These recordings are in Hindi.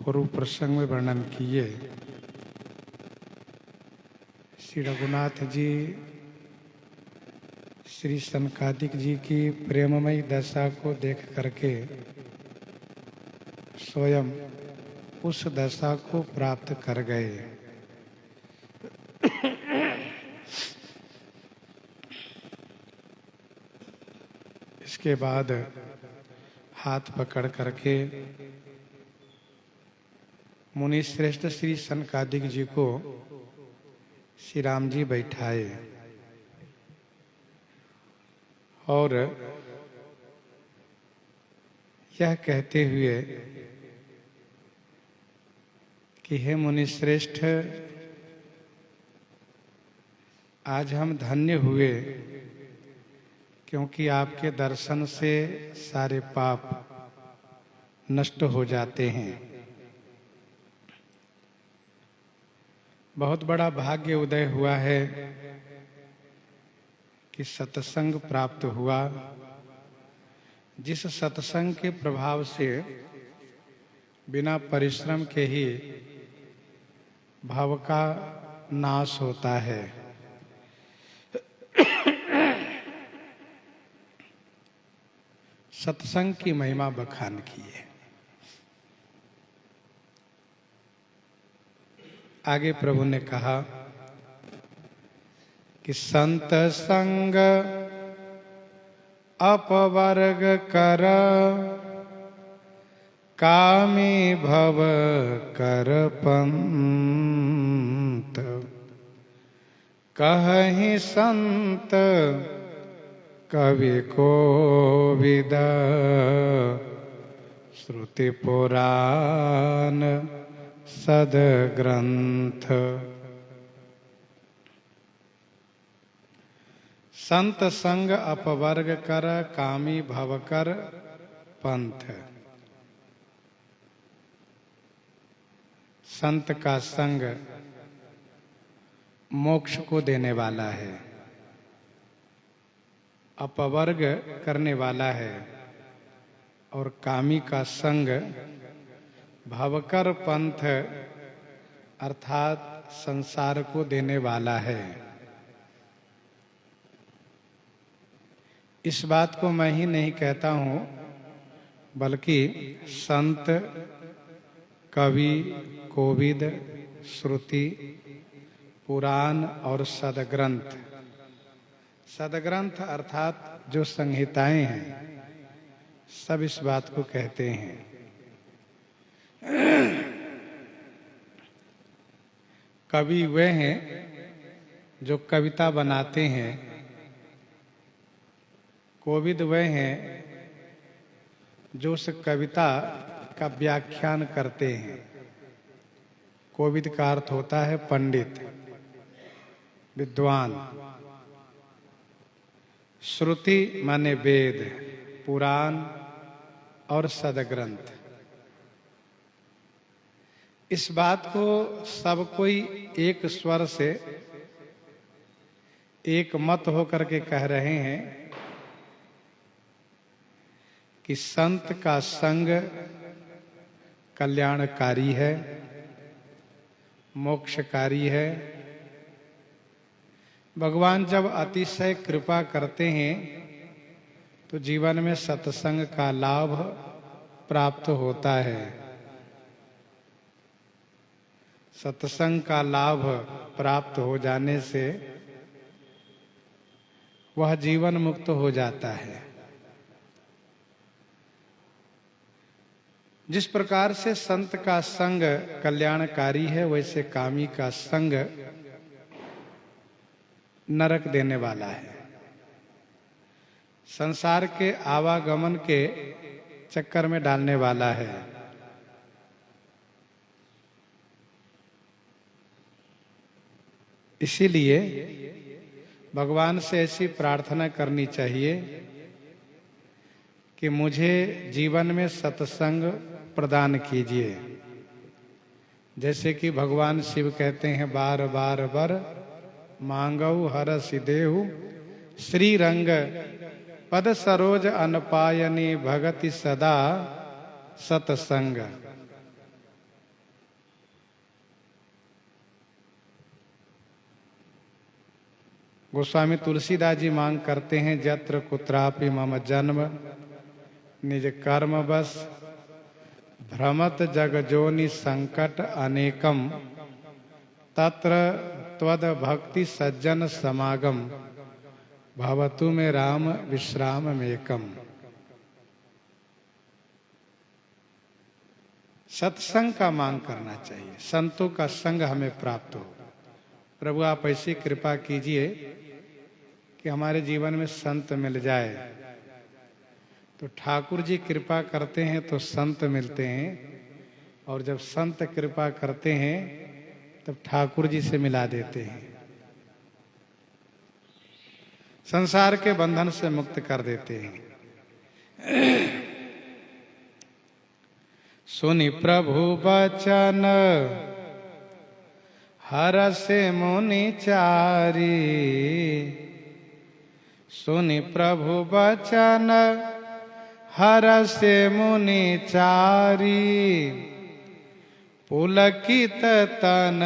पूर्व प्रसंग में वर्णन किए। श्री रघुनाथ जी श्री सनकादिक जी की प्रेममयी दशा को देख करके स्वयं उस दशा को प्राप्त कर गए। इसके बाद हाथ पकड़ करके मुनि श्रेष्ठ श्री सनकादिक जी को श्री राम जी बैठाए और यह कहते हुए कि हे मुनि श्रेष्ठ, आज हम धन्य हुए क्योंकि आपके दर्शन से सारे पाप नष्ट हो जाते हैं। बहुत बड़ा भाग्य उदय हुआ है कि सत्संग प्राप्त हुआ, जिस सत्संग के प्रभाव से बिना परिश्रम के ही भाव का नाश होता है। सत्संग की महिमा बखान किए। आगे प्रभु ने कहा कि संत संग अपवर्ग कर, कामी भव कर पंत, कहि संत कवि को विद, श्रुति पुराण सद ग्रंथ। संत संग अपवर्ग कर, कामी भव कर पंथ। संत का संग मोक्ष को देने वाला है, अपवर्ग करने वाला है, और कामी का संग भवकर पंथ अर्थात संसार को देने वाला है। इस बात को मैं ही नहीं कहता हूं, बल्कि संत, कवि, कोविद, श्रुति, पुराण और सदग्रंथ। सदग्रंथ अर्थात जो संहिताएं हैं, सब इस बात को कहते हैं। कवि वे हैं जो कविता बनाते हैं, कोविद वे हैं जो उस कविता का व्याख्यान करते हैं। कोविद का अर्थ होता है पंडित, विद्वान। श्रुति माने वेद, पुराण और सदग्रंथ। इस बात को सब कोई एक स्वर से, एक मत होकर के कह रहे हैं कि संत का संग कल्याणकारी है, मोक्षकारी है। भगवान जब अतिशय कृपा करते हैं तो जीवन में सत्संग का लाभ प्राप्त होता है। सत्संग का लाभ प्राप्त हो जाने से वह जीवन मुक्त हो जाता है। जिस प्रकार से संत का संग कल्याणकारी है, वैसे कामी का संग नरक देने वाला है। संसार के आवागमन के चक्कर में डालने वाला है। इसीलिए भगवान से ऐसी प्रार्थना करनी चाहिए कि मुझे जीवन में सत्संग प्रदान कीजिए। जैसे कि भगवान शिव कहते हैं, बार बार बर मांगऊ हर सिदेहु, श्री रंग पद सरोज अनपायनी भगति सदा सतसंग। गोस्वामी तुलसीदास जी मांग करते हैं, जत्र कुत्रापि मम जन्म निज कर्म बस भ्रमत जग जोनि संकट अनेकम तत्र त्वद भक्ति सज्जन समागम भवतु में राम विश्राम मेकम। सत्संग का मांग करना चाहिए, संतों का संग हमें प्राप्त हो। प्रभु आप ऐसी कृपा कीजिए कि हमारे जीवन में संत मिल जाए। तो ठाकुर जी कृपा करते हैं तो संत मिलते हैं, और जब संत कृपा करते हैं तब ठाकुर जी से मिला देते हैं, संसार के बंधन से मुक्त कर देते हैं। सुनि प्रभु बचन हरषे मुनि चारी, सुनि प्रभु बचन हरषे मुनि चारी, पुलकित तन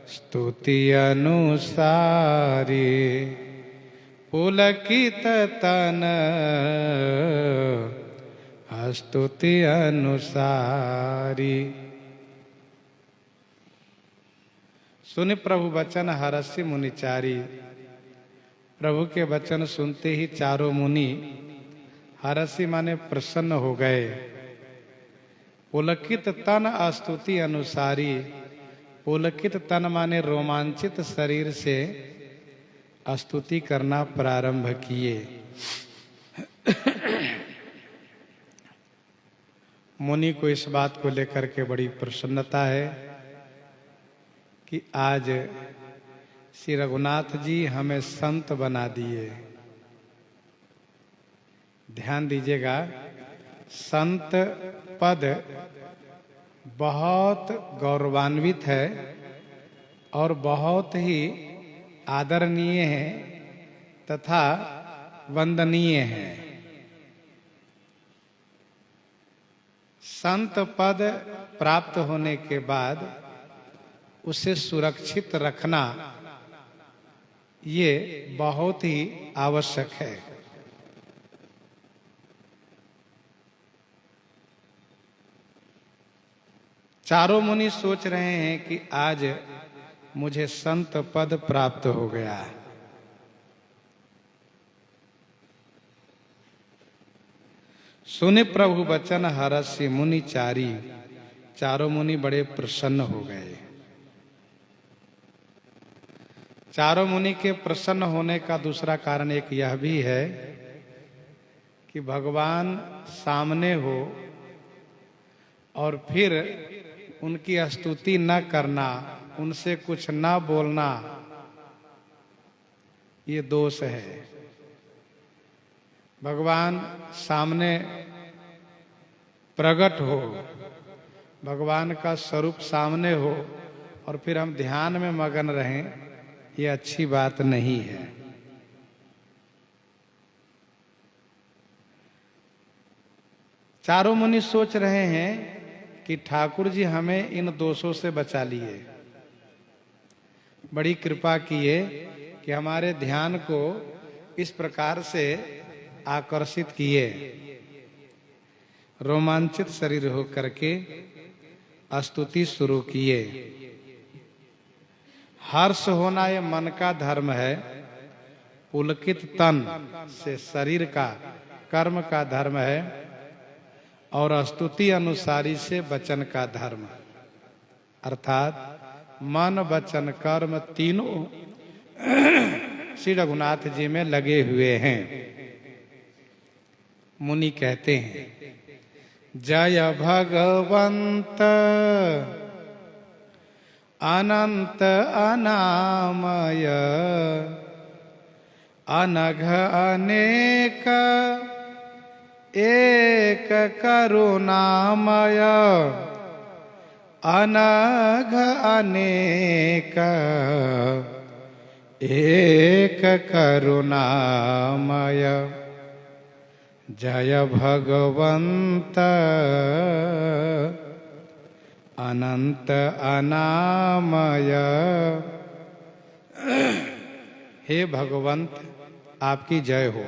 स्तुति अनुसारी, पुलकित तन स्तुति अनुसारी। सुनि प्रभु वचन हरषि मुनिचारी, प्रभु के वचन सुनते ही चारों मुनि हरषि माने प्रसन्न हो गए। पुलकित तन स्तुति अनुसारी, पुलकित तन माने रोमांचित शरीर से स्तुति करना प्रारंभ किए। मुनि को इस बात को लेकर के बड़ी प्रसन्नता है कि आज श्री रघुनाथ जी हमें संत बना दिए। ध्यान दीजिएगा, संत पद बहुत गौरवान्वित है और बहुत ही आदरणीय है तथा वंदनीय है। संत पद प्राप्त होने के बाद उसे सुरक्षित रखना ये बहुत ही आवश्यक है। चारों मुनि सोच रहे हैं कि आज मुझे संत पद प्राप्त हो गया। सुनि प्रभु वचन हरषि मुनि चारी, चारों मुनि बड़े प्रसन्न हो गए। चारों मुनि के प्रसन्न होने का दूसरा कारण एक यह भी है कि भगवान सामने हो और फिर उनकी स्तुति न करना, उनसे कुछ न बोलना, ये दोष है। भगवान सामने प्रकट हो, भगवान का स्वरूप सामने हो और फिर हम ध्यान में मगन रहें, ये अच्छी बात नहीं है। चारों मुनि सोच रहे हैं कि ठाकुर जी हमें इन दोषों से बचा लिए, बड़ी कृपा किए कि हमारे ध्यान को इस प्रकार से आकर्षित किए। रोमांचित शरीर हो करके स्तुति शुरू किए। हर्ष होना ये मन का धर्म है, पुलकित तन से शरीर का कर्म का धर्म है, और स्तुति अनुसारी से वचन का धर्म, अर्थात मन वचन कर्म तीनों श्री रघुनाथ जी में लगे हुए हैं। मुनि कहते हैं, जय भगवंत अनंत अनामय, अनघ अनेक एक करुणामय, अनघ अनेक एक करुणामय। जय भगवंत अनंत अनामय। हे भगवंत आपकी जय हो।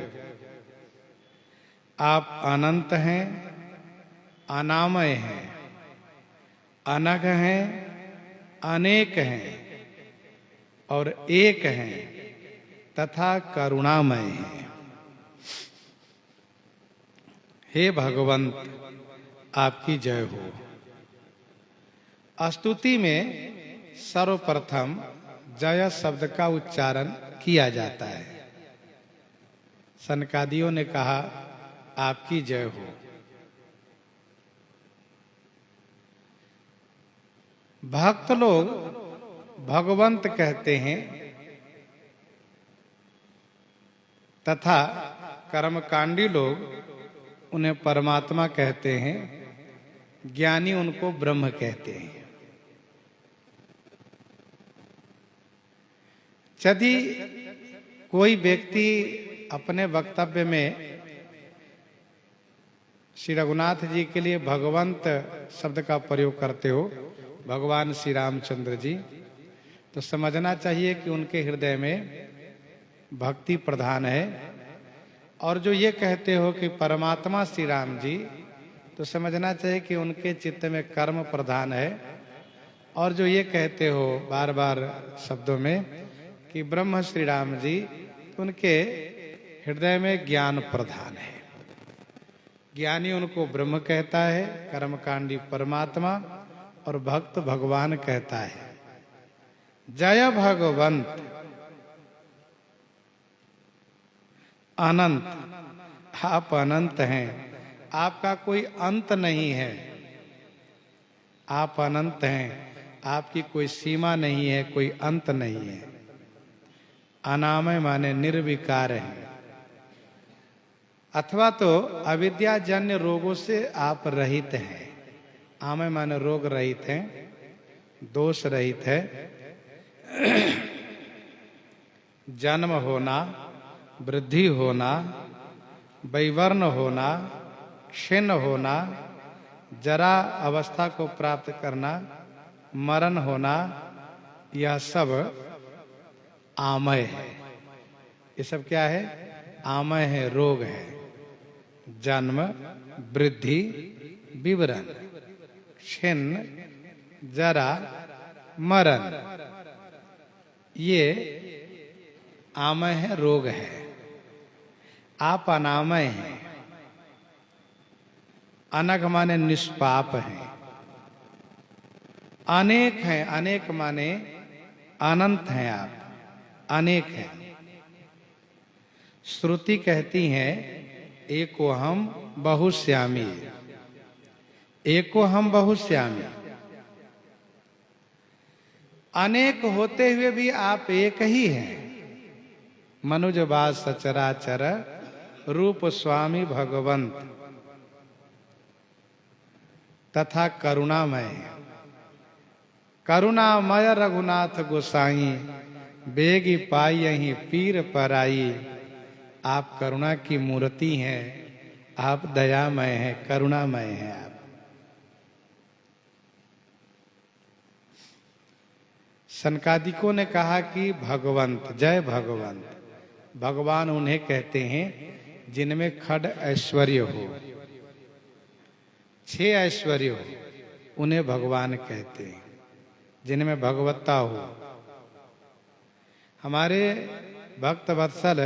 आप अनंत हैं, अनामय हैं, अनघ हैं, अनेक हैं और एक हैं तथा करुणामय हैं। हे भगवंत आपकी जय हो। स्तुति में सर्वप्रथम जय शब्द का उच्चारण किया जाता है। सनकादियों ने कहा आपकी जय हो। भक्त लोग भगवंत कहते हैं तथा कर्मकांडी लोग उन्हें परमात्मा कहते हैं, ज्ञानी उनको ब्रह्म कहते हैं। यदि कोई व्यक्ति अपने वक्तव्य में श्री रघुनाथ जी के लिए भगवंत शब्द का प्रयोग करते हो, भगवान श्री रामचंद्र जी, तो समझना चाहिए कि उनके हृदय में भक्ति प्रधान है। और जो ये कहते हो कि परमात्मा श्री राम जी, तो समझना चाहिए कि उनके चित्त में कर्म प्रधान है। और जो ये कहते हो बार बार शब्दों में कि ब्रह्म श्री राम जी, तो उनके हृदय में ज्ञान प्रधान है। ज्ञानी उनको ब्रह्म कहता है, कर्मकांडी परमात्मा और भक्त भगवान कहता है। जय भगवंत अनंत, आप अनंत हैं, आपका कोई अंत नहीं है। आप अनंत हैं, आपकी कोई सीमा नहीं है, कोई अंत नहीं है। अनामय माने निर्विकार है, अथवा तो अविद्याजन्य रोगों से आप रहित हैं। आमय माने रोग रहित हैं, दोष रहित है। जन्म होना, वृद्धि होना, वैवर्ण होना, क्षीण होना, जरा अवस्था को प्राप्त करना, मरण होना, यह सब आमय है। ये सब क्या है? आमय है, रोग है। जन्म, वृद्धि, विवरण, क्षीण, जरा, मरण, ये आमय है, रोग है। आप अनामय हैं। अनघ माने निष्पाप हैं। अनेक हैं, अनेक माने अनंत हैं। आप अनेक हैं। श्रुति कहती है एको हम बहुश्यामी, एको हम बहुश्यामी। अनेक होते हुए भी आप एक ही हैं। मनुजबास सचराचर रूप स्वामी भगवंत तथा करुणामय। करुणामय रघुनाथ गोसाई, बेगी पाई यहीं पीर पराई। आप करुणा की मूर्ति हैं, आप दयामय हैं, करुणामय हैं आप। सनकादिकों ने कहा कि भगवंत, जय भगवंत, भगवान उन्हें कहते हैं जिनमें खड ऐश्वर्य हो, 6 ऐश्वर्य हो, उन्हें भगवान कहते हैं। जिनमें भगवत्ता हो। हमारे भक्त वत्सल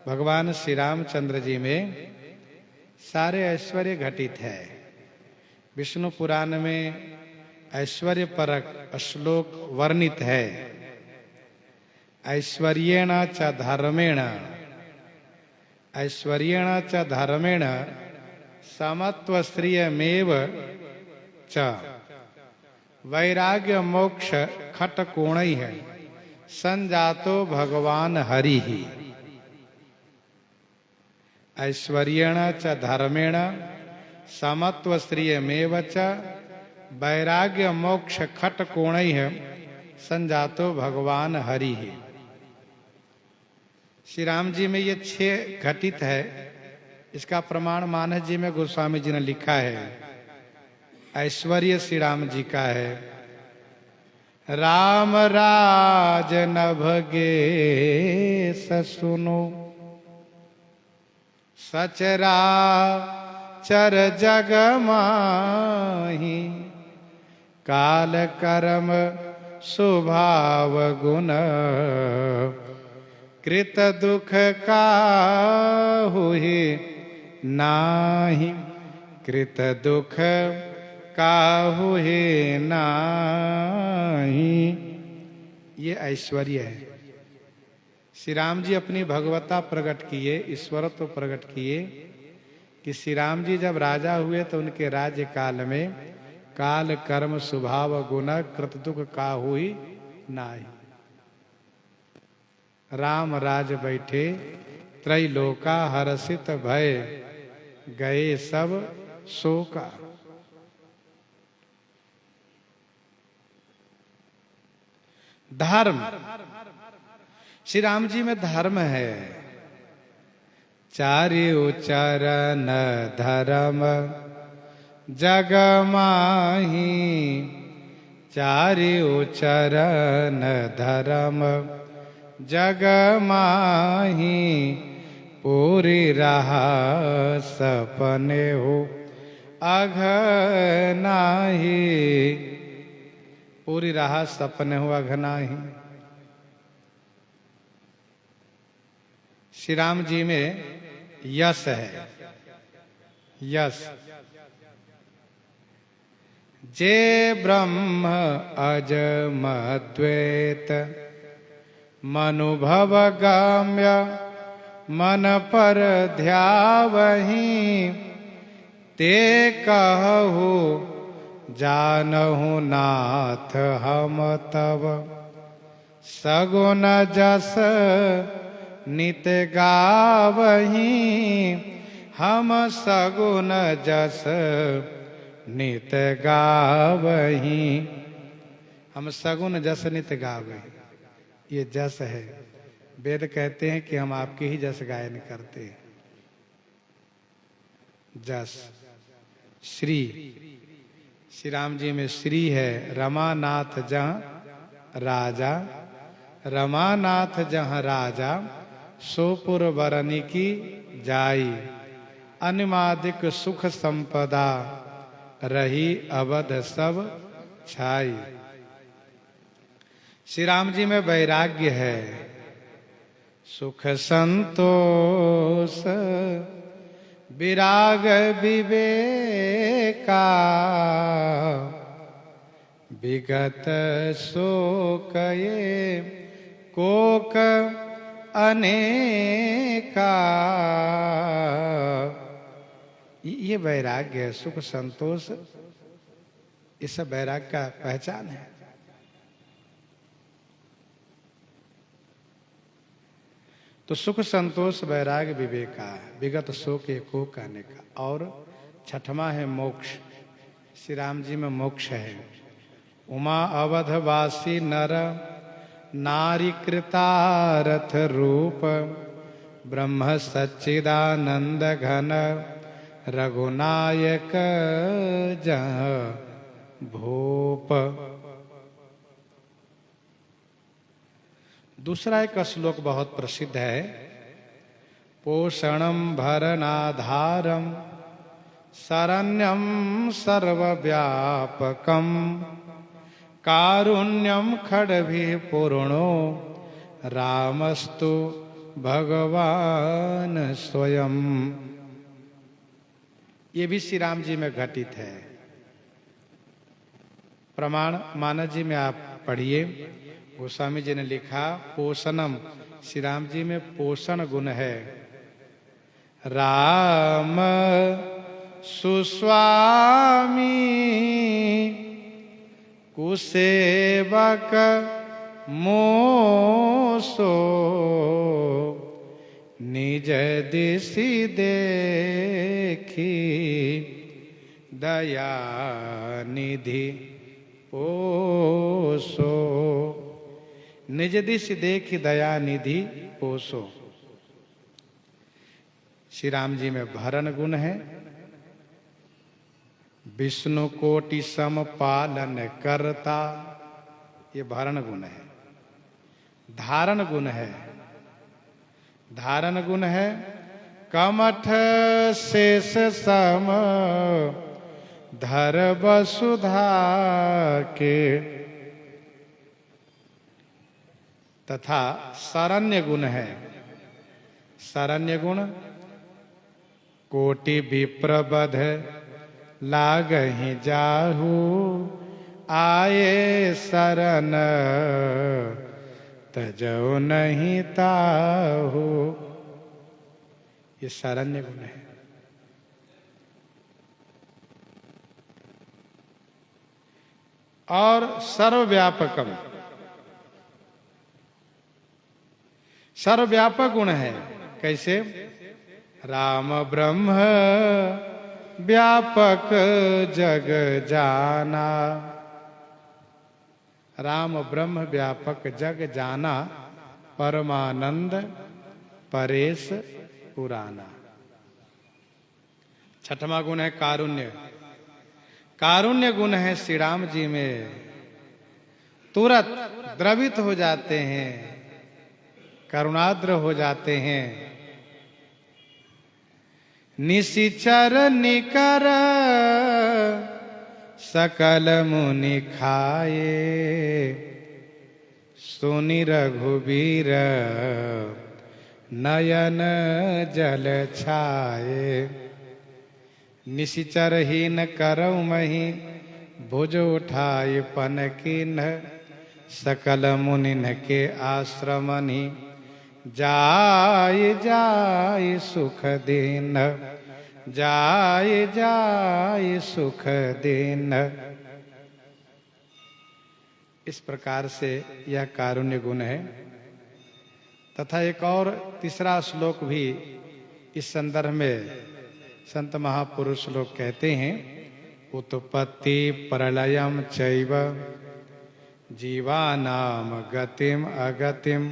भगवान श्री रामचंद्र जी में सारे ऐश्वर्य घटित है। विष्णु पुराण में ऐश्वर्य परक श्लोक वर्णित है। ऐश्वर्येण च धर्मेण, ऐश्वर्येण च धर्मेण समत्व श्रियमेव च वैराग्य मोक्ष खटकोणै है संजातो भगवान हरि ही। ऐश्वर्येण च धर्मेण समत्व श्रियमेव च वैराग्य मोक्ष खटकोणै है संजातो भगवान हरि ही। श्री राम जी में ये 6 घटित है। इसका प्रमाण मानस जी में गोस्वामी जी ने लिखा है। ऐश्वर्य श्री राम जी का है, राम राज नभगे ससुनो, सचराचर जग माही, काल कर्म स्वभाव गुण, कृत दुख काहुहि नाही, कृत दुख काहुहि नाही। ये ऐश्वर्य है। श्री राम जी अपनी भगवता प्रकट किए, ईश्वरत्व प्रकट किए कि श्री राम जी जब राजा हुए तो उनके राज्य काल में काल कर्म स्वभाव गुण कृत दुख काहुहि नाही। राम राज बैठे त्रैलोका हर्षित भय, गए सब शोका। धर्म, श्री राम जी में धर्म है। चारिउ चरण धर्म जग माही, चारिउ चरण धर्म जग माही, पूरी रहा सपने हो अघ नाही, पूरी रहा सपने हो अघ नाही। श्री राम जी में यश है। यश, जे ब्रह्म अजमद्वैत मनुभव गम्य, मन पर ध्यावहि, ते कहु जानहु नाथ हम तब, सगुन जस नित गावहि, हम सगुन जस नित गावहि, हम सगुन जस नित गावहि। ये जस है। वेद कहते हैं कि हम आपके ही जस गायन करते हैं। जस, श्री, श्री राम जी में श्री है। रमानाथ जहाँ राजा, रमानाथ जहाँ राजा, सोपुर बरनी की जाई, अनिमादिक सुख संपदा, रही अवध सब छाई। श्री राम जी में वैराग्य है। सुख संतोष विराग विवेका, विगत शोक ये कोक अनेका। ये वैराग्य है। सुख संतोष, ये सब वैराग्य का पहचान है। तो सुख संतोष वैराग्य विवेका, विगत शोक कोक अनेका। और छठवां है मोक्ष। श्री राम जी में मोक्ष है। उमा अवधवासी नर नारी कृतारथ रूप, ब्रह्म सच्चिदानंद घन, रघुनायक जहाँ भूप। दूसरा एक श्लोक बहुत प्रसिद्ध है। पोषणम भरनाधारम शरण्यम सर्वव्यापकम, कारुण्यम खड्भी पूर्णो, रामस्तु भगवान स्वयं। ये भी श्री राम जी में घटित है। प्रमाण मानस जी में आप पढ़िए। गोस्वामी जी ने लिखा पोषणम, श्री राम जी में पोषण गुण है। राम सुस्वामी कुसेवक मोसो, निज दिशि देखी दया निधि पोसो। निज दिशि देखी दया निधि पोसो। श्री राम जी में भरण गुण है। विष्णु कोटि सम पालन करता, ये भरण गुण है। धारण गुण है, धारण गुण है कमठ शेष सम धर वसुधा के। तथा शरण्य गुण है, शरण्य गुण कोटि विप्रबध लागहि जाहू आए शरण तजो नहीं ताहू। ये शरण्य गुण है। और सर्वव्यापकम, सर्वव्यापक गुण है। कैसे? राम ब्रह्म व्यापक जग जाना। राम ब्रह्म व्यापक जग जाना, परमानंद परेश पुराना। छठवां गुण है कारुण्य। कारुण्य गुण है श्री राम जी में, तुरंत द्रवित हो जाते हैं, करुणाद्र हो जाते हैं। निशिचर निकर सकल मुनि खाए सुनि रघुबीर नयन जल छाए। निशिचर हीन करऊ मही भुज उठाई पन किन्ह सकल मुनिन के आश्रमनि जाय जाय सुख दिन जाय जाय सुख दिन। इस प्रकार से यह कारुण्य गुण है। तथा एक और तीसरा श्लोक भी इस संदर्भ में संत महापुरुष लोग कहते हैं, उत्पत्ति प्रलयम चैव जीवानाम गतिम अगतिम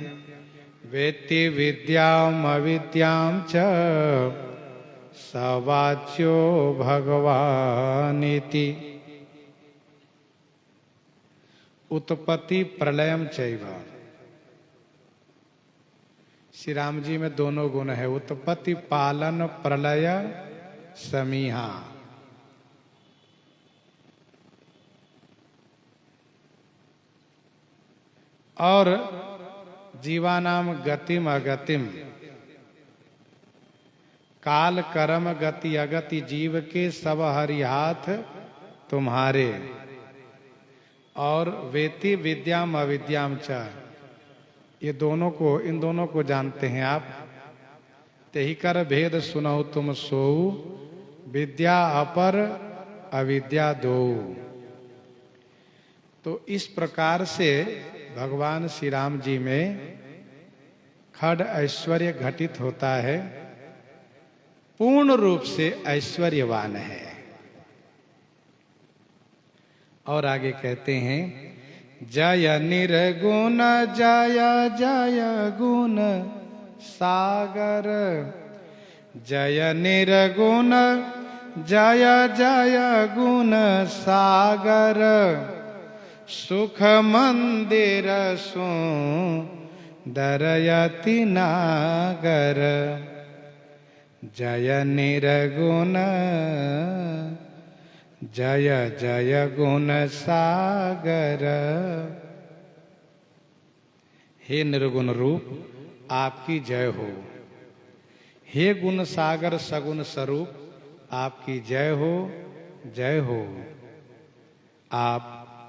वेत्ति विद्याम अविद्याम च सवाच्यो भगवानिति। उत्पत्ति प्रलयम चैव, श्री राम जी में दोनों गुण है, उत्पत्ति पालन प्रलय समीहा। और जीवानाम गतिम अगतिम, काल कर्म गति अगति जीव के सब हरि हाथ तुम्हारे। और वेति विद्याम अविद्याम च, ये दोनों को, इन दोनों को जानते हैं आप। तेहि कर भेद सुनौ तुम सोऊ, विद्या अपर अविद्या दो। तो इस प्रकार से भगवान श्री राम जी में खड ऐश्वर्य घटित होता है, पूर्ण रूप से ऐश्वर्यवान है। और आगे कहते हैं, जय निर्गुण जय जय गुण सागर, जय निर्गुण जय जय गुण सागर, सुख मंदिर सुंदरयति नागर। जय निर्गुण जय जय गुण सागर। हे निर्गुण रूप आपकी जय हो, हे गुण सागर सगुण स्वरूप आपकी जय हो, जय हो। आप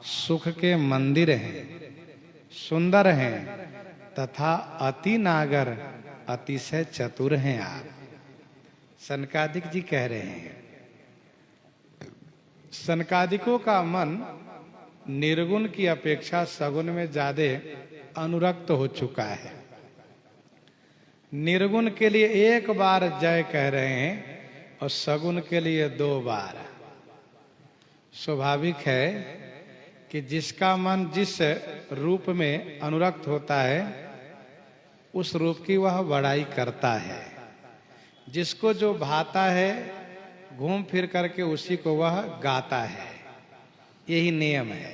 सुख के मंदिर हैं, सुंदर हैं, तथा अति नागर अतिशय चतुर हैं आप। सनकादिक जी कह रहे हैं, सनकादिकों का मन निर्गुण की अपेक्षा सगुण में ज्यादा अनुरक्त हो चुका है। निर्गुण के लिए एक बार जय कह रहे हैं और सगुण के लिए 2 बार। स्वाभाविक है कि जिसका मन जिस रूप में अनुरक्त होता है उस रूप की वह बड़ाई करता है। जिसको जो भाता है घूम फिर करके उसी को वह गाता है। यही नियम है।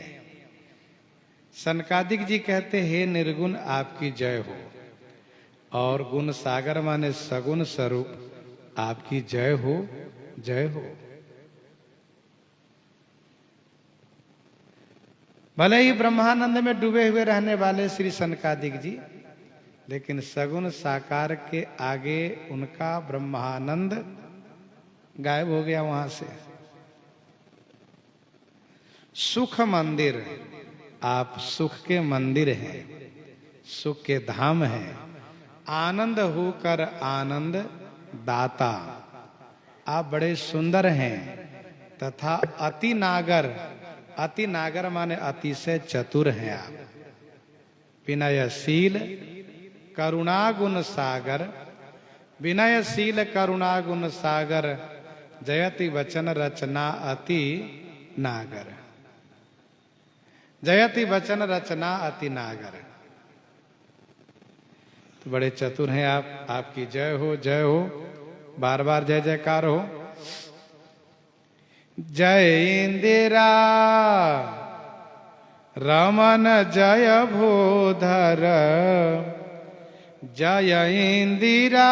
सनकादिक जी कहते, हे निर्गुण आपकी जय हो, और गुण सागर माने सगुण स्वरूप आपकी जय हो, जय हो। भले ही ब्रह्मानंद में डूबे हुए रहने वाले श्री सनकादिक जी, लेकिन सगुण साकार के आगे उनका ब्रह्मानंद गायब हो गया वहां से। सुख मंदिर, आप सुख के मंदिर हैं, सुख के धाम हैं। आनंद होकर आनंद दाता, आप बड़े सुंदर हैं। तथा अति नागर, अति नागर माने अतिशय चतुर हैं आप। विनयशील करुणा गुण सागर, विनयशील करुणा गुण सागर, जयति वचन रचना अति नागर, जयति वचन रचना अति नागर। तो बड़े चतुर हैं आप, आपकी जय हो, जय हो, बार बार जय जयकार हो। जय इंदिरा रमन जय भूधर, जय इंदिरा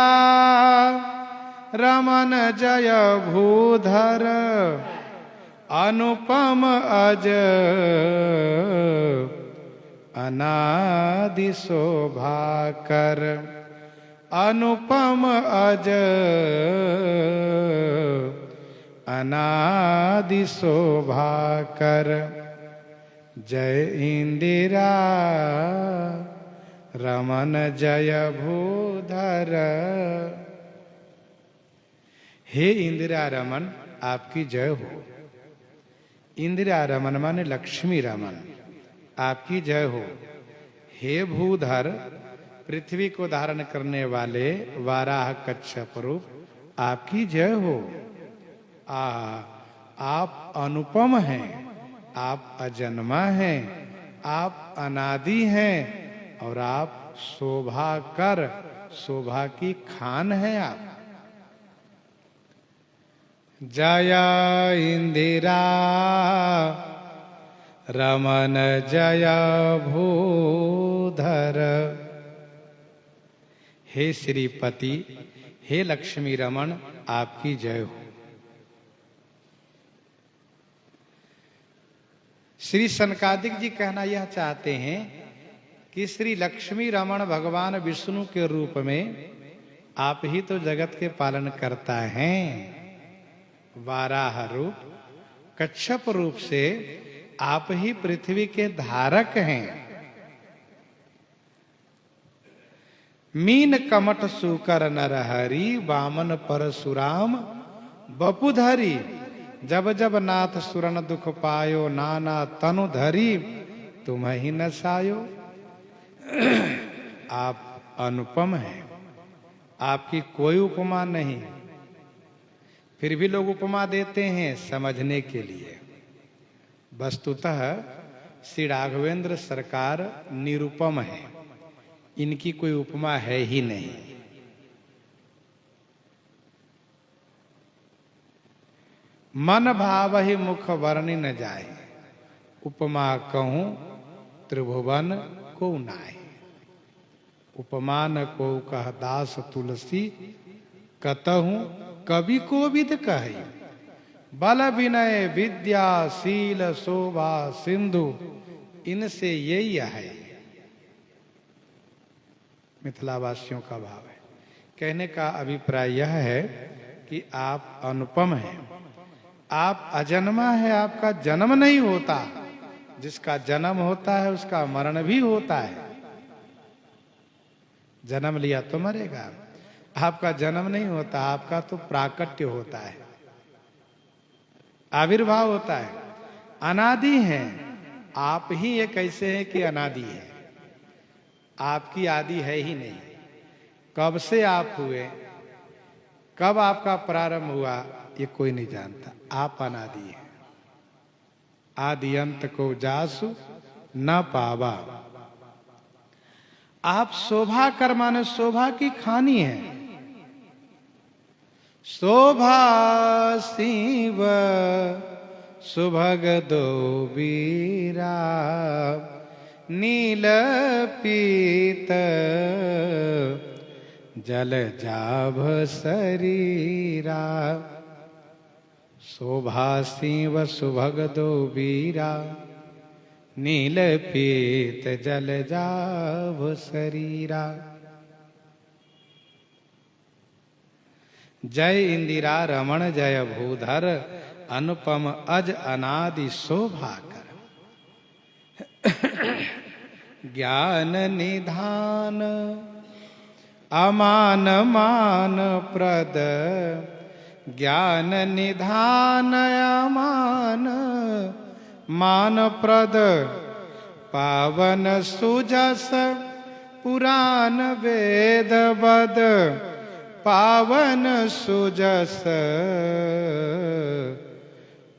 रमन जय भूधर, अनुपम अज अनादि शोभाकर, अनुपम अज अनादि शोभाकर, जय इंदिरा रमन जय भूधर। हे इंदिरा रमन आपकी जय हो। इंदिरा रमन माने लक्ष्मी रमन, आपकी जय हो। हे भूधर, पृथ्वी को धारण करने वाले वाराह कच्छप रूप, आपकी जय हो। आप अनुपम हैं, आप अजन्मा हैं, आप अनादि हैं, और आप शोभा कर, शोभा की खान हैं आप। जय इंदिरा रमन जय भूधर। हे श्रीपति, हे लक्ष्मी रमन, आपकी जय हो। श्री सनकादिक जी कहना यह चाहते हैं कि श्री लक्ष्मी रमन भगवान विष्णु के रूप में आप ही तो जगत के पालन करता हैं। वाराह रूप, कच्छप रूप से आप ही पृथ्वी के धारक हैं। मीन कमट सुकर नरहरि, वामन परशुराम बपुधरी, जब जब नाथ सुरन दुख पायो, नाना तनु धरी तुम ही नसायो। आप अनुपम हैं, आपकी कोई उपमा नहीं। फिर भी लोग उपमा देते हैं समझने के लिए। वस्तुतः श्री राघवेंद्र सरकार निरुपम है, इनकी कोई उपमा है ही नहीं। मन भाव ही मुख वर्णि न जाए, उपमा कहूं त्रिभुवन को नाए। उपमान को कह दास तुलसी, कतहु कवि को विद कही। बल विनय विद्या शील शोभा सिंधु, इनसे यही है। मिथिलावासियों का भाव है। कहने का अभिप्राय यह है कि आप अनुपम हैं, आप अजन्मा है, आपका जन्म नहीं होता। जिसका जन्म होता है उसका मरण भी होता है। जन्म लिया तो मरेगा, आपका जन्म नहीं होता, आपका तो प्राकट्य होता है, आविर्भाव होता है। अनादि हैं आप ही, ये कैसे हैं कि अनादि है? आपकी आदि है ही नहीं। कब से आप हुए, कब आपका प्रारंभ हुआ, ये कोई नहीं जानता। आप अनादि हैं। आदि अंत को जासु न पावा। आप शोभा कर माने शोभा की खानी है। शोभा शिव सुभग दो बीरा, नील पीत जल जाभ शरीरा, शोभा सिंह सुभग दो बीरा, नील पीत जल जाभ शरीरा। जय इंदिरा रमण जय भूधर, अनुपम अज अनादि शोभा कर। ज्ञान निधान अमान मान प्रद, ज्ञान निधान अमान मान प्रद, पावन सुजस पुराण वेद बद, पावन सुजस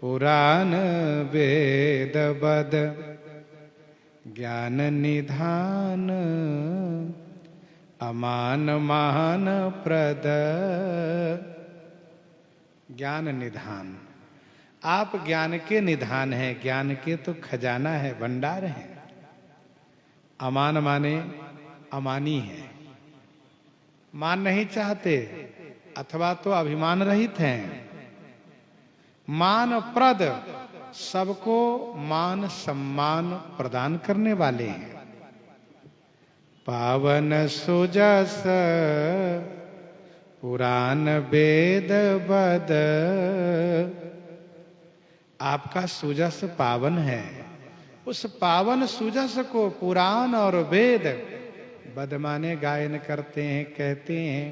पुराण वेद बद, ज्ञान निधान अमान मान प्रद। ज्ञान निधान, आप ज्ञान के निधान हैं, ज्ञान के तो खजाना है, भंडार है। अमान माने अमानी है, मान नहीं चाहते अथवा तो अभिमान रहित हैं। मान प्रद, सबको मान सम्मान प्रदान करने वाले हैं। पावन सुजस पुराण वेद बद, आपका सुजस पावन है। उस पावन सुजस को पुराण और वेद, बद माने गायन करते हैं, कहते हैं।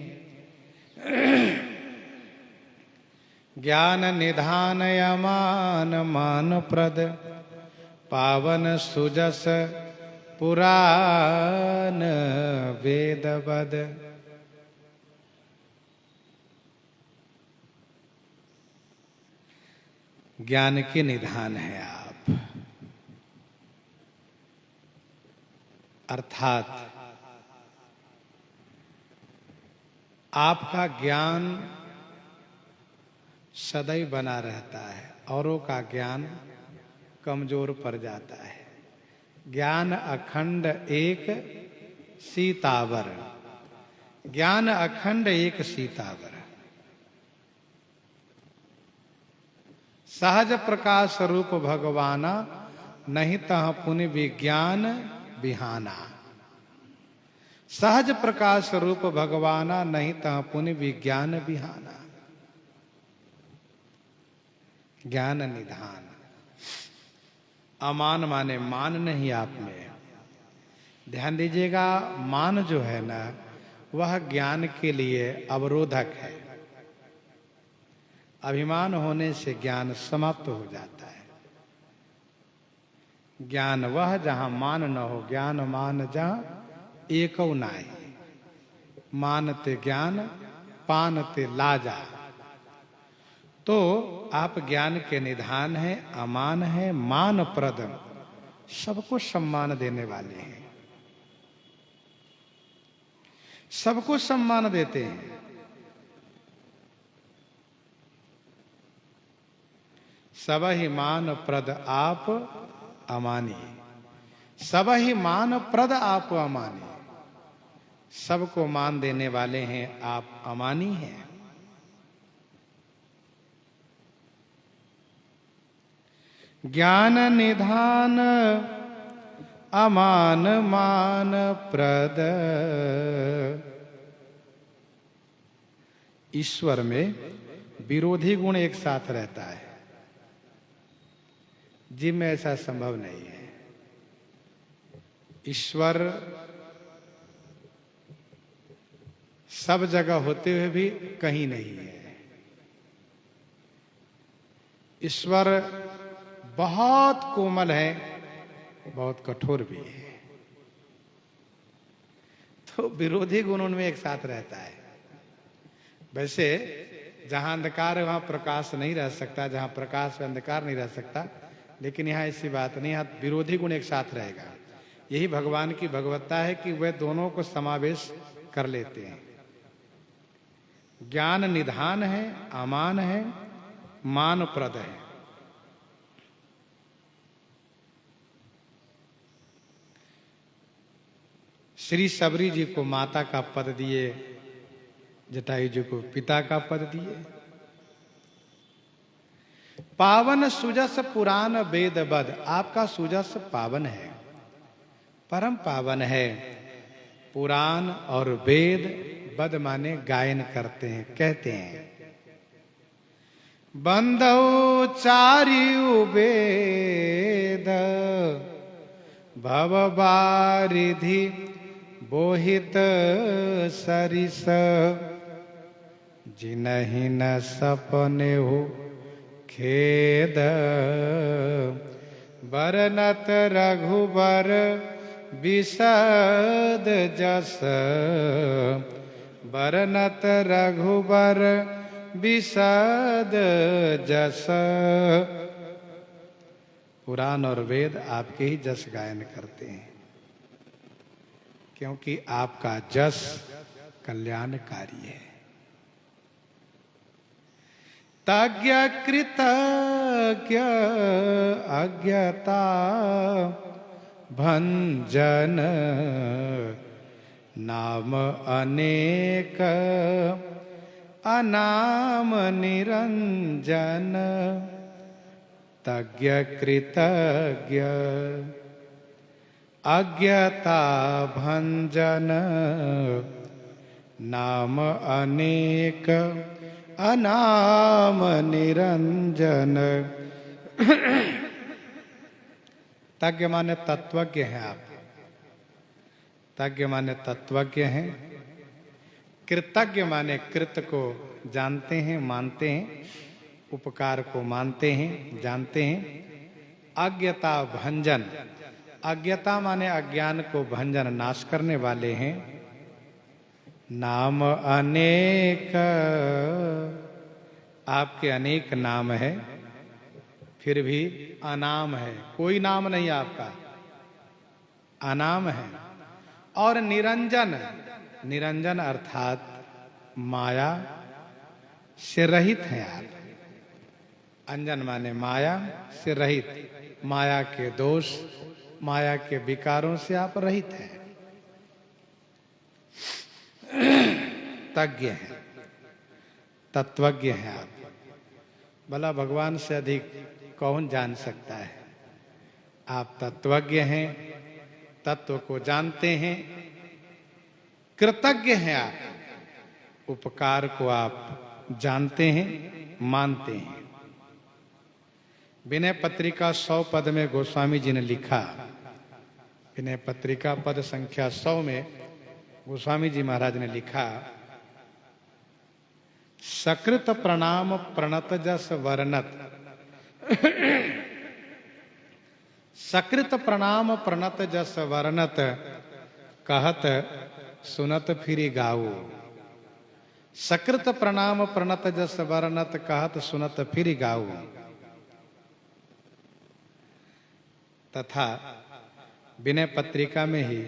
ज्ञान निधान अमान मान प्रद, पावन सुजस पुराण वेद बद। ज्ञान के निधान है आप, अर्थात आपका ज्ञान सदैव बना रहता है, औरों का ज्ञान कमजोर पड़ जाता है। ज्ञान अखंड एक सीतावर, ज्ञान अखंड एक सीतावर। सहज प्रकाश रूप भगवाना, नहीं तह पुनि विज्ञान बिहाना। सहज प्रकाश रूप भगवाना, नहीं तह पुनि विज्ञान बिहाना। ज्ञान निधान, अमान माने मान नहीं आप में। ध्यान दीजिएगा, मान जो है ना, वह ज्ञान के लिए अवरोधक है। अभिमान होने से ज्ञान समाप्त हो जाता है। ज्ञान वह जहां मान न हो, ज्ञान मान जहां एकौ नाई। मानते ज्ञान पानते लाजा। तो आप ज्ञान के निधान हैं, अमान है, मान प्रद, सबको सम्मान देने वाले हैं, सबको सम्मान देते हैं। सब ही मान प्रद आप अमानी, सब ही मान प्रद आप अमानी। सबको मान देने वाले हैं, आप अमानी हैं। ज्ञान निधान अमान मान प्रद। ईश्वर में विरोधी गुण एक साथ रहता है, जीव में ऐसा संभव नहीं है। ईश्वर सब जगह होते हुए भी कहीं नहीं है। ईश्वर बहुत कोमल है, बहुत कठोर भी है। तो विरोधी गुण उनमें एक साथ रहता है। वैसे जहां अंधकार है वहां प्रकाश नहीं रह सकता, जहां प्रकाश है अंधकार नहीं रह सकता, लेकिन यहाँ ऐसी बात नहीं, यहाँ विरोधी गुण एक साथ रहेगा। यही भगवान की भगवत्ता है कि वे दोनों को समावेश कर लेते हैं। ज्ञान निधान है, अमान है, मान प्रद है। श्री सबरी जी को माता का पद दिए, जटायु जी को पिता का पद दिए। पावन सुजस पुराण वेद बद, आपका सुजस पावन है, परम पावन है। पुराण और वेद, बद माने गायन करते हैं, कहते हैं। बंदौ चारियु वेद भव बारिधि बोहित सरिस, जिनहि न सपने हो खेद, बरनत रघुबर बिसद जस, बरनत रघुबर बिसद जस। पुराण और वेद आपके ही जस गायन करते हैं, क्योंकि आपका जस कल्याणकारी है। तज्ञ कृतज्ञ अज्ञता भंजन, नाम अनेक अनाम निरंजन। तज्ञ कृतज्ञ अज्ञता भंजन, नाम अनेक अनाम निरंजन। तज्ञ माने तत्वज्ञ हैं आप, तज्ञ माने तत्वज्ञ हैं। कृतज्ञ माने कृत को जानते हैं, मानते हैं, उपकार को मानते हैं, जानते हैं। अज्ञता भंजन, अज्ञता माने अज्ञान को भंजन, नाश करने वाले हैं। नाम अनेक, आपके अनेक नाम है, फिर भी अनाम है, कोई नाम नहीं आपका, अनाम है। और निरंजन, निरंजन अर्थात माया से रहित हैं आप। अंजन माने माया से रहित, माया के दोष, माया के विकारों से आप रहित हैं। तज्ञ हैं, तत्वज्ञ हैं आप। भला भगवान से अधिक कौन जान सकता है? आप तत्वज्ञ हैं, तत्व को जानते हैं। कृतज्ञ हैं आप, उपकार को आप जानते हैं, मानते हैं। विनय पत्रिका 100 पद में गोस्वामी जी ने लिखा, विनय पत्रिका पद संख्या 100 में गोस्वामी जी महाराज ने लिखा, सकृत प्रणाम प्रणत जस वर्णत। सकृत प्रणाम प्रणत जस वर्णत, कहत सुनत फिरि गाओ। सकृत प्रणाम प्रणत जस वर्णत, कहत सुनत फिरि गाओ। तथा विनय पत्रिका में ही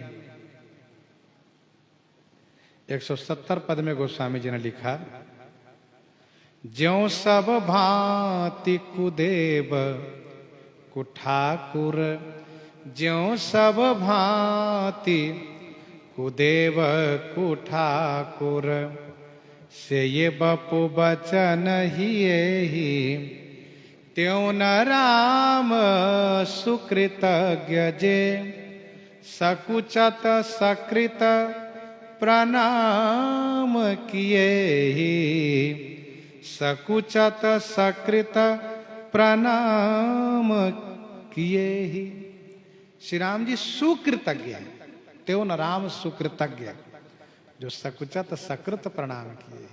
170 पद में गोस्वामी जी ने लिखा, ज्यों सब भांति कुदेव कुठाकुर, ज्यों सब भांति कुदेव कुठाकुर, से ये बपु बचन ही त्यों न राम सुकृतज्ञ जे, सकुचत सकृत प्रणाम किए ही, सकुचत सकृत प्रणाम किए ही। श्री राम जी सुकृतज्ञ हैं, त्यों न राम सुकृतज्ञ, जो सकुचत सकृत प्रणाम किए,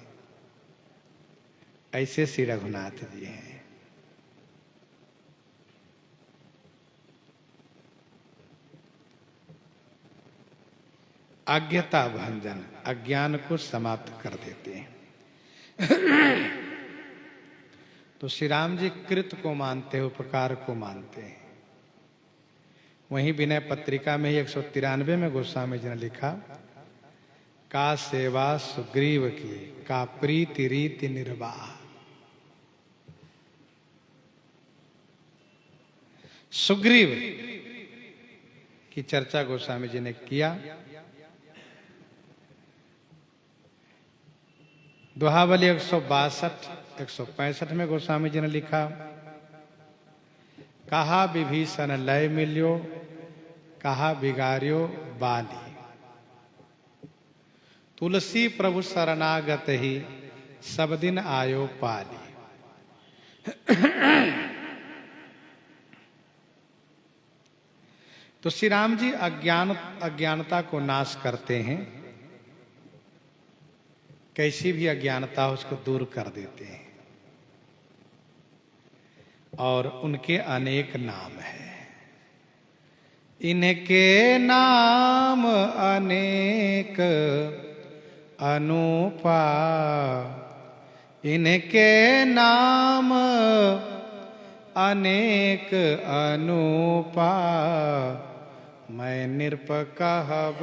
ऐसे श्री रघुनाथ जी हैं। अज्ञता भंजन, अज्ञान को समाप्त कर देते हैं। तो श्री राम जी कृत को मानते हैं, उपकार को मानते हैं। वहीं विनय पत्रिका में ही 193 में गोस्वामी जी ने लिखा, का सेवा सुग्रीव की, का प्रीति रीति निर्वाह। सुग्रीव की चर्चा गोस्वामी जी ने किया दोहावली 162 165 में गोस्वामी जी ने लिखा, कहा विभीषण लय मिल्यो, कहा बिगार्यो बाली, तुलसी प्रभु शरणागत ही, सब दिन आयो पाली। तो श्री राम जी अज्ञानता को नाश करते हैं, कैसी भी अज्ञानता हो उसको दूर कर देते हैं। और उनके अनेक नाम हैं, इनके नाम अनेक अनुपा, इनके नाम अनेक अनुपा, मैं नृप कहब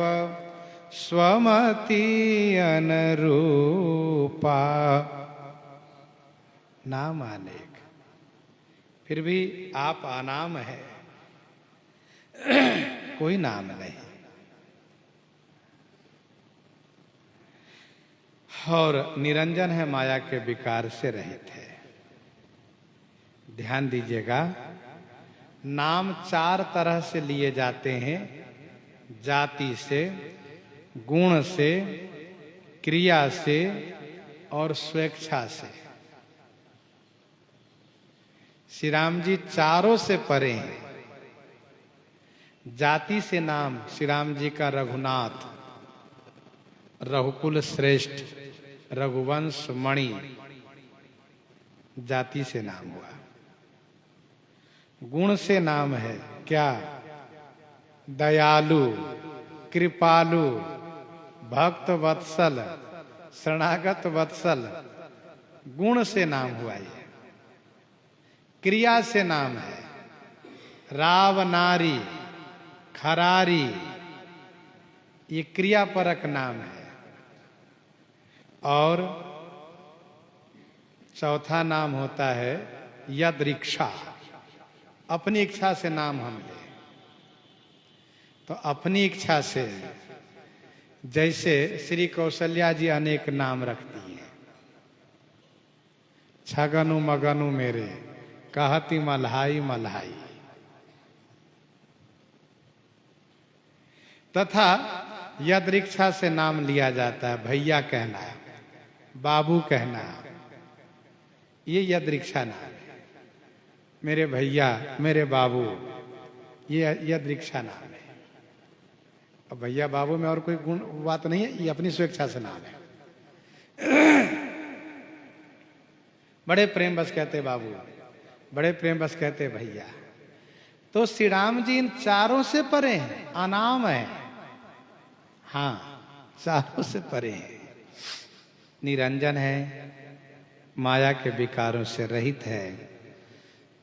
स्वमति अनुरूपा। नाम अनेक, फिर भी आप अनाम है, कोई नाम नहीं। और निरंजन है, माया के विकार से रहित है। ध्यान दीजिएगा, नाम 4 तरह से लिए जाते हैं, जाति से, गुण से, क्रिया से और स्वेच्छा से। श्री राम जी चारों से परे हैं। जाति से नाम श्री राम जी का रघुनाथ, रघुकुल श्रेष्ठ, रघुवंश मणि, जाति से नाम हुआ। गुण से नाम है क्या? दयालु, कृपालु, भक्त वत्सल, शरणागत वत्सल, गुण से नाम हुआ ये। क्रिया से नाम है राव नारी, खरारी, ये क्रिया परक नाम है। और चौथा नाम होता है यदृक्षा, अपनी इच्छा से नाम हम ले। तो अपनी इच्छा से, जैसे श्री कौशल्या जी अनेक नाम रखती हैं, छगनु मगनु मेरे, कहती मल्हाई मल्हाई। तथा यदृक्षा से नाम लिया जाता है, भैया कहना, बाबू कहना, ये यदृक्षा नाम है। मेरे भैया, मेरे बाबू, ये यदृक्षा नाम है। अब भैया बाबू में और कोई गुण बात नहीं है, ये अपनी स्वेच्छा से नाम है। बड़े प्रेम बस कहते बाबू, बड़े प्रेम बस कहते भैया। तो श्री राम जी इन चारों से परे हैं, अनाम है। हाँ, चारों से परे हैं। निरंजन है, माया के विकारों से रहित है।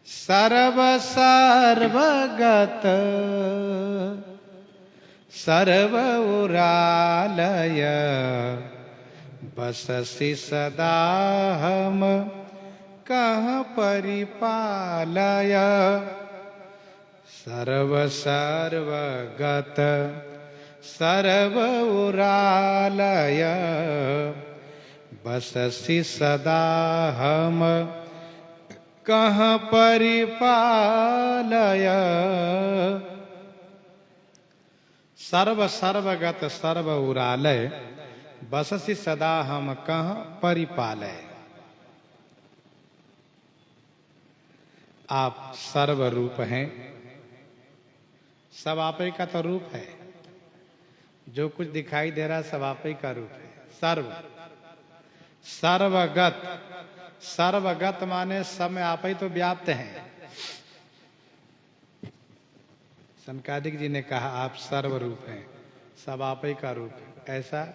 सर्व सर्वगत सर्व उरालय, बससि सदा हम कह परिपालय। सर्व सर्वगत सर्व उरालय, बससि सदा हम कह परिपालय। सर्व सर्वगत सर्व उरालय, बससि सदा हम कह परिपालय। आप सर्व रूप हैं, सब आप ही का तो रूप है। जो कुछ दिखाई दे रहा सब आप ही का रूप है। सर्व सर्वगत, सर्वगत माने सब में आप ही तो व्याप्त हैं। सनकादिक जी ने कहा आप सर्व रूप हैं, सब आप ही का रूप है। ऐसा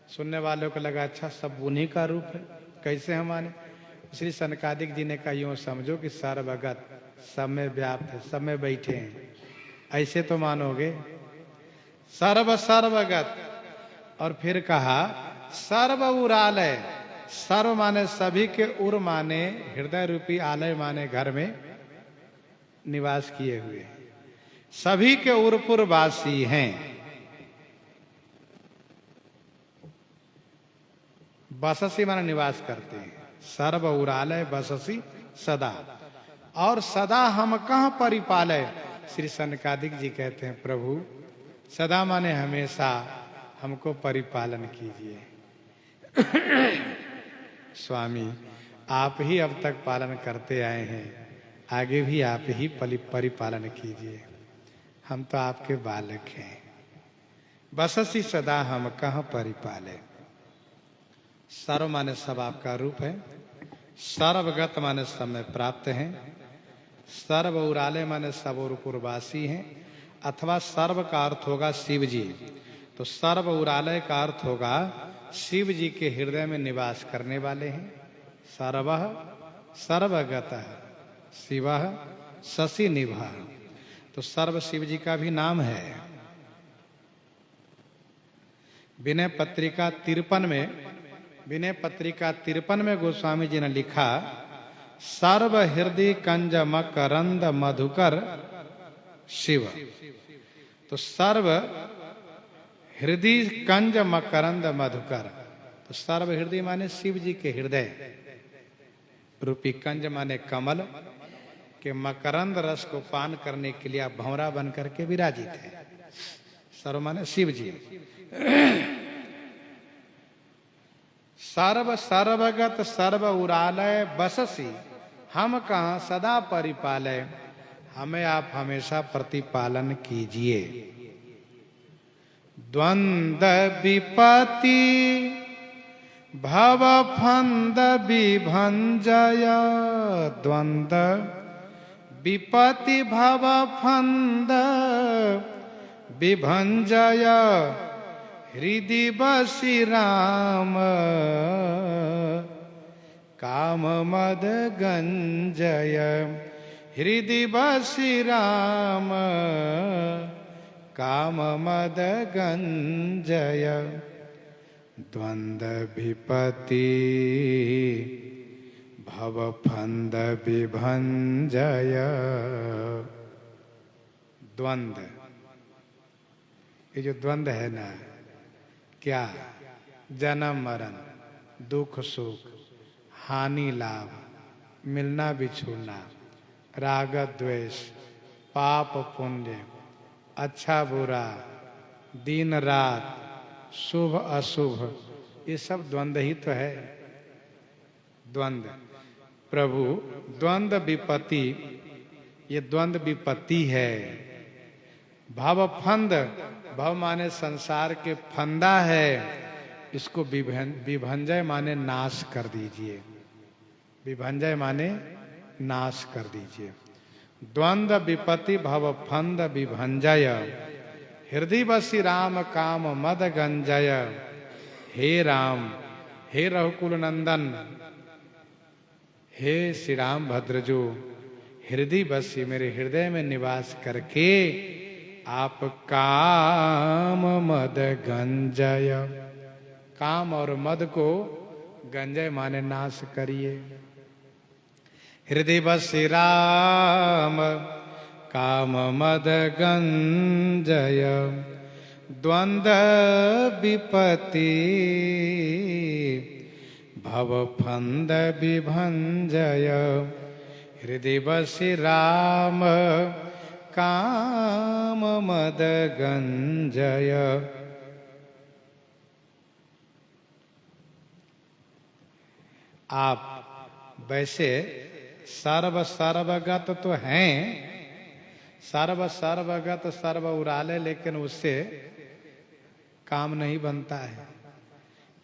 सुनने वालों को लगा अच्छा सब उन्हीं का रूप है, कैसे हम माने? श्री सनकादिक जी ने कहा यूं समझो कि सर्वगत, सब में व्याप्त है, सब में बैठे हैं, ऐसे तो मानोगे। सर्व सर्वगत, और फिर कहा सर्व उरालय। सर्व माने सभी के, उर माने हृदय रूपी, आलय माने घर में निवास किए हुए, सभी के उरपुर वासी हैं। बससी माने निवास करते हैं, सर्व उरालय बससी सदा, और सदा हम कहाँ परिपालय। श्री सनकादिक जी कहते हैं प्रभु सदा माने हमेशा हमको परिपालन कीजिए। स्वामी आप ही अब तक पालन करते आए हैं, आगे भी आप ही परिपालन कीजिए, हम तो आपके बालक हैं। बससी सदा हम कहाँ परिपाले। सर्व माने सब आपका रूप है, सर्वगत माने सब में प्राप्त हैं, सर्व उराले माने सब और पूर्वासी हैं, अथवा सर्व का अर्थ होगा शिव जी। तो सर्व उरालय का अर्थ होगा शिव जी के हृदय में निवास करने वाले हैं। सर्वः सर्वगतः शिवः शशि निभः, तो सर्व शिव जी का भी नाम है। विनय पत्रिका 53 में गोस्वामी जी ने लिखा, सर्व हृदय कंज मकरंद मधुकर शिव। तो सर्व हृदय कंज मकरंद मधुकर, तो सर्व हृदय माने शिव जी के हृदय रूपी कंज माने कमल के मकरंद रस को पान करने के लिए आप भंवरा बन करके विराजित है। सर्व माने शिव जी। सर्व सर्वगत सर्व उरालय बससी हम कहाँ सदा परिपालय, हमें आप हमेशा प्रतिपालन कीजिए। द्वंद विपत्ति भव फंद विभंजय, द्वंद विपत्ति भव फंद विभंजय, हृदय बसी राम काम मद गंजय, हृदय बसी राम काम मद गंजय। द्वंद विपत्ति भव फंद विभंजय। द्वंद, ये जो द्वंद है ना, क्या जन्म मरण, दुख सुख, हानि लाभ, मिलना बिछुड़ना, राग द्वेष, पाप पुण्य, अच्छा बुरा, दिन रात, शुभ अशुभ, ये सब द्वंद ही तो है। द्वंद प्रभु द्वंद विपत्ति, ये द्वंद विपत्ति है। भव फंद, भव माने संसार के फंदा है, इसको विभंजय माने नाश कर दीजिए, विभंजय माने नाश कर दीजिए। द्वंद विपत्ति भव फंद विभंजय, हृदय बसी राम काम मद गंजय। हे राम, हे रघुकुल नंदन, हे श्री राम भद्रजो, हृदय बसी मेरे हृदय में निवास करके आप काम मद गंजय, काम और मद को गंजय माने नाश करिए। हृदय बसी राम काम मद गंजय, द्वंद विपत्ति भव फंद विभंजय, हृदय बसी राम काम मद गंजय। आप वैसे सर्व सर्वगत तो हैं, सर्व सर्वगत सर्व उराले, लेकिन उससे काम नहीं बनता है,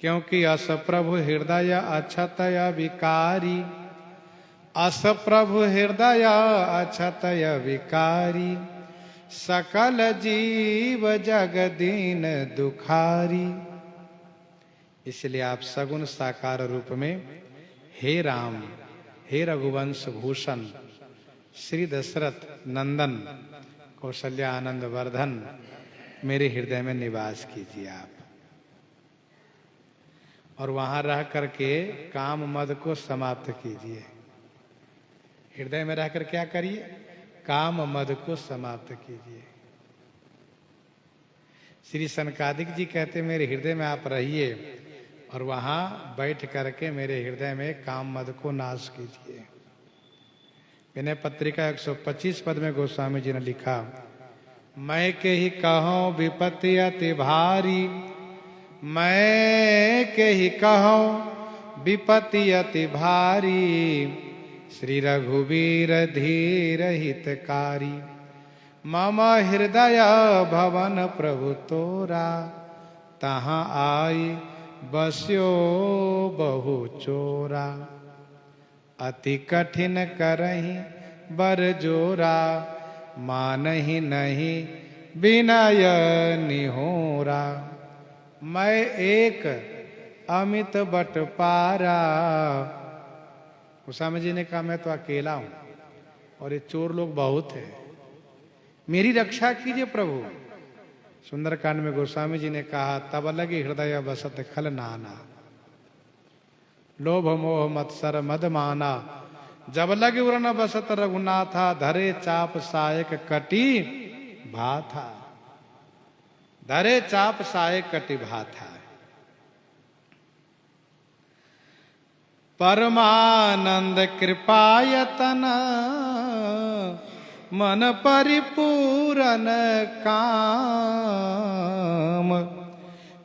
क्योंकि अस प्रभु हृदय अक्षतय विकारी, अस प्रभु हृदय अक्षतय विकारी, सकल जीव जगदीन दुखारी। इसलिए आप सगुण साकार रूप में हे राम, हे रघुवंश भूषण, श्री दशरथ नंदन, कौशल्या आनंद वर्धन, मेरे हृदय में निवास कीजिए आप, और वहां रह करके काम मद को समाप्त कीजिए। हृदय में रहकर क्या करिए? काम मद को समाप्त कीजिए। श्री सनकादिक जी कहते मेरे हृदय में आप रहिए, और वहां बैठ करके मेरे हृदय में काम मद को नाश कीजिए। विनय पत्रिका 125 पद में गोस्वामी जी ने लिखा, मैं के ही कहो विपत्ति अति भारी, मैं के ही कहो विपत्ति अति भारी, श्री रघुवीर धीर हितकारी, मम हृदय भवन प्रभु तोरा, तहाँ आई बस्यो बहु चोरा, अति कठिन करही बर जोरा, मानहि नहीं विनय निहोरा, मैं एक अमित बटपारा। गोस्वामी जी ने कहा मैं तो अकेला हूं और ये चोर लोग बहुत है, मेरी रक्षा कीजिए प्रभु। सुंदरकांड में गोस्वामी जी ने कहा, तब लगे हृदय बसत खल नाना, लोभ मोह मत्सर मद माना, जब लगे उरन बसत रघुनाथा, धरे चाप सायक कटी भाथा, धरे चाप सायक कटी भाथा। परमानंद कृपायतन मन परिपूरन काम,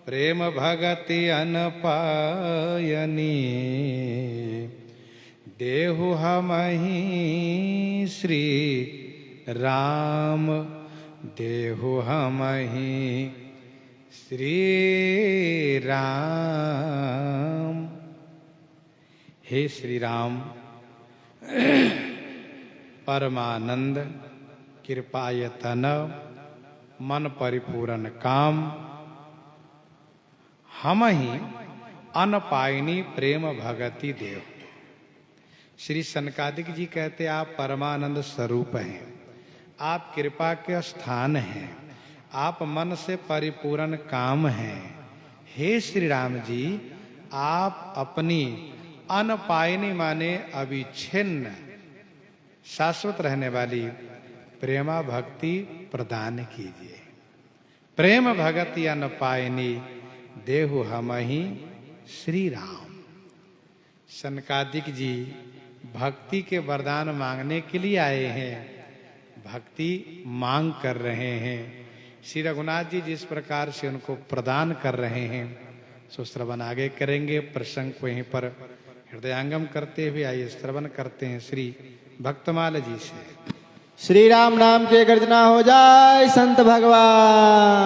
प्रेम भगति अनपायनी, देहु हमहि श्री राम, देहु हमहि श्री राम। हे श्री राम, परमानंद कृपायतन मन परिपूरन काम, हम ही अनपायनी प्रेम भगति देव। श्री सनकादिक जी कहते आप परमानंद स्वरूप हैं, आप कृपा के स्थान हैं, आप मन से परिपूर्ण काम हैं। हे श्री राम जी, आप अपनी अनपायनी माने अविच्छिन्न शाश्वत रहने वाली प्रेमा भक्ति प्रदान कीजिए। प्रेम भगति अनपायनी देहु हमहि श्री राम। सनकादिक जी भक्ति के वरदान मांगने के लिए आए हैं, भक्ति मांग कर रहे हैं। श्री रघुनाथ जी जिस प्रकार से उनको प्रदान कर रहे हैं सो श्रवण आगे करेंगे। प्रसंग को यहीं पर हृदयांगम करते हुए आइए श्रवण करते हैं श्री भक्तमाल जी से। श्री राम नाम के गर्जना हो जाए संत भगवान